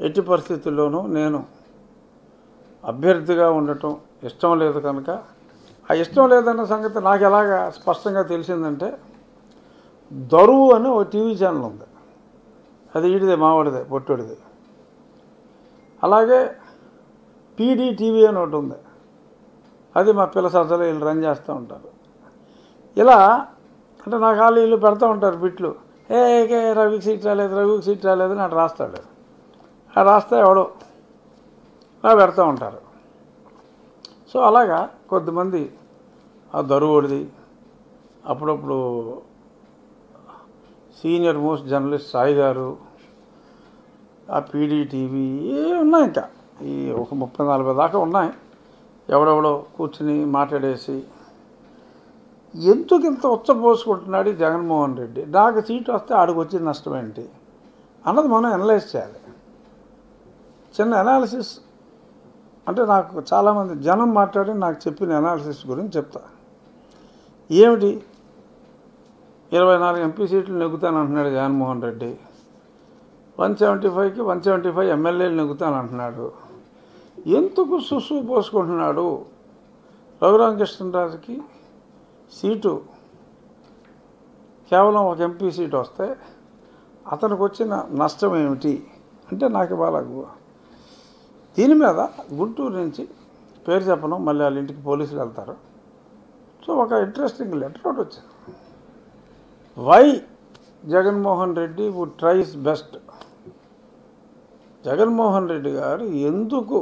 ఎట్టి పరిస్థితుల్లోనూ నేను అభ్యర్థిగా ఉండటం ఇష్టం లేదు కనుక ఆ ఇష్టం లేదన్న సంగతి నాకు ఎలాగా స్పష్టంగా తెలిసిందంటే దరువు అని ఒక టీవీ ఛానల్ ఉంది, అది ఈడిదే మావాడిదే పొట్టుడిది. అలాగే పీడీ టీవీ అని ఒకటి ఉంది, అది మా పిల్ల సజ్జలు వీళ్ళు రన్ చేస్తూ ఉంటారు. ఇలా అంటే నాకు వాళ్ళు వీళ్ళు పెడతా ఉంటారు బిట్లు, ఏ రవికి సీట్ రాలేదు, రవికి సీట్ రాలేదు అని అటు రాస్తాడు. ఆ రాస్తే ఎవడో అలా పెడతా ఉంటారు. సో అలాగా కొద్దిమంది ఆ దరువుడిది, అప్పుడప్పుడు సీనియర్ మోస్ట్ జర్నలిస్ట్ సాయి గారు, ఆ పీడీ టీవీ ఉన్నాయి, ఇంకా ఈ ఒక 30-40 దాకా ఉన్నాయి. ఎవడెవడో కూర్చుని మాట్లాడేసి ఎందుకు ఇంత ఉచ్చపోసుకుంటున్నాడు ఈ జగన్మోహన్ రెడ్డి, నాకు సీటు వస్తే ఆడికి వచ్చిన నష్టం ఏంటి అన్నది మనం అనలైజ్ చేయాలి. చిన్న అనాలిసిస్ అంటే నాకు చాలామంది జనం మాట్లాడి నాకు చెప్పిన అనాలిసిస్ గురించి చెప్తా. ఏమిటి 24 ఎంపీ సీట్లు నెగ్గుతానంటున్నాడు జగన్మోహన్ రెడ్డి, 175కి 175 ఎమ్మెల్యేలు నెగ్గుతానంటున్నాడు. ఎందుకు సుసు పోసుకుంటున్నాడు? రఘురామకృష్ణరాజుకి సీటు కేవలం ఒక ఎంపీ సీటు వస్తే అతనికి వచ్చిన నష్టం ఏమిటి అంటే నాకు ఇవాళ దీని మీద గుంటూరు నుంచి పేరు చెప్పను, మళ్ళీ వాళ్ళ ఇంటికి పోలీసులు వెళ్తారు. సో ఒక ఇంట్రెస్టింగ్ లెటర్ ఒకటి వచ్చింది, why Jaganmohan Reddy would tries best. Jaganmohan Reddy గారు ఎందుకు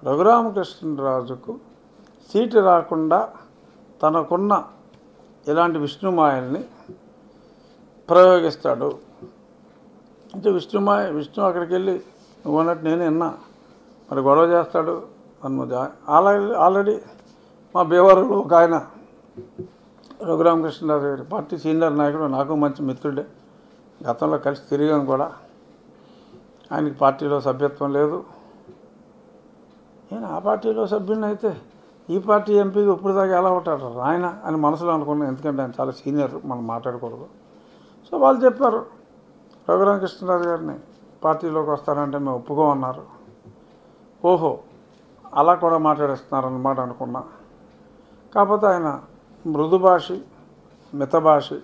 రఘురామకృష్ణరాజుకు సీటు రాకుండా తనకున్న ఇలాంటి విష్ణుమాయల్ని ప్రయోగిస్తాడు అంటే విష్ణు అక్కడికి వెళ్ళి నువ్వు అన్నట్టు నేను విన్నా, మరి గొడవ చేస్తాడు ఆల్రెడీ మా భీమవరంలో ఒక ఆయన రఘురామకృష్ణరాజు గారి పార్టీ సీనియర్ నాయకుడు, నాకు మంచి మిత్రుడే, గతంలో కలిసి తిరిగాం కూడా. ఆయనకి పార్టీలో సభ్యత్వం లేదు. నేను ఆ పార్టీలో సభ్యుని అయితే ఈ పార్టీ ఎంపీకి ఇప్పుడు దాకా ఎలా ఉంటారు ఆయన అని మనసులో అనుకున్నాను, ఎందుకంటే ఆయన చాలా సీనియర్, మనం మాట్లాడకూడదు. సో వాళ్ళు చెప్పారు రఘురామకృష్ణరాజు గారిని పార్టీలోకి వస్తారంటే మేము ఒప్పుకోమన్నారు. ఓహో అలా కూడా మాట్లాడేస్తున్నారన్నమాట అనుకున్నా. కాకపోతే ఆయన మృదుభాషి మితభాషి,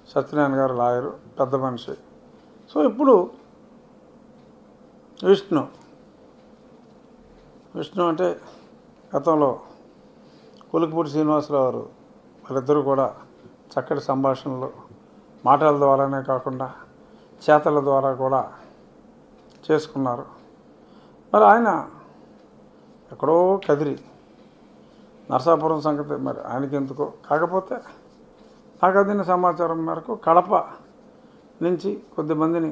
సత్యనారాయణ గారు లాయరు, పెద్ద మనిషి. సో ఇప్పుడు విష్ణు అంటే గతంలో కొలికిపూడి శ్రీనివాసరావు గారు, వాళ్ళిద్దరూ కూడా చక్కటి సంభాషణలు మాటల ద్వారానే కాకుండా చేతల ద్వారా కూడా చేసుకున్నారు. మరి ఆయన ఎక్కడో కదిరి నరసాపురం సంగతి మరి ఆయనకి ఎందుకో, కాకపోతే నాకు అందిన సమాచారం మేరకు కడప నుంచి కొద్దిమందిని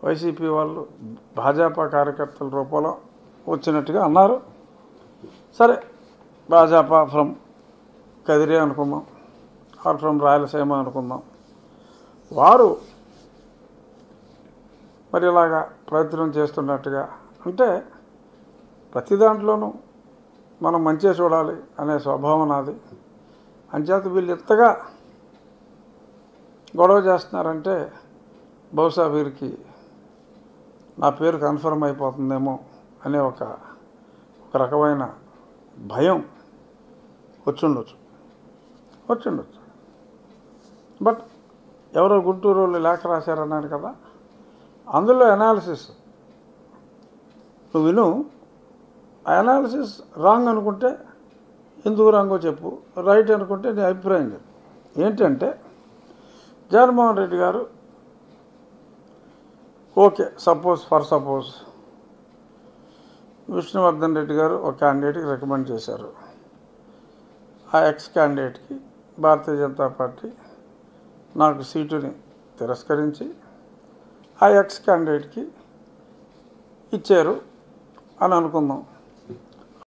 వైసీపీ వాళ్ళు భాజపా కార్యకర్తల రూపంలో వచ్చినట్టుగా అన్నారు. సరే భాజపా ఫ్రమ్ కదిరి అనుకుందాం, ఆర్ ఫ్రమ్ రాయలసీమ అనుకుందాం, వారు మరి ఇలాగా ప్రయత్నం చేస్తున్నట్టుగా అంటే ప్రతి దాంట్లోనూ మనం మంచిగా చూడాలి అనే స్వభావం నాది. అంచేత వీళ్ళు ఇంతగా గొడవ చేస్తున్నారంటే బహుశా వీరికి నా పేరు కన్ఫర్మ్ అయిపోతుందేమో అనే ఒక రకమైన భయం వచ్చుండొచ్చు. బట్ ఎవరో గుంటూరు వాళ్ళు లేఖ రాశారన్నారు కదా, అందులో అనాలిసిస్ నువ్వు విను. ఆ అనాలిసిస్ రాంగ్ అనుకుంటే ఎందుకు రాంగో చెప్పు, రైట్ అనుకుంటే నీ అభిప్రాయం చెప్పు. ఏంటంటే జగన్మోహన్ రెడ్డి గారు ఓకే సపోజ్ విష్ణువర్ధన్ రెడ్డి గారు ఒక క్యాండిడేట్కి రికమెండ్ చేశారు. ఆ ఎక్స్ క్యాండిడేట్కి భారతీయ జనతా పార్టీ నాకు సీటుని తిరస్కరించి ఆ ఎక్స్ క్యాండిడేట్కి ఇచ్చారు అని అనుకుందాం.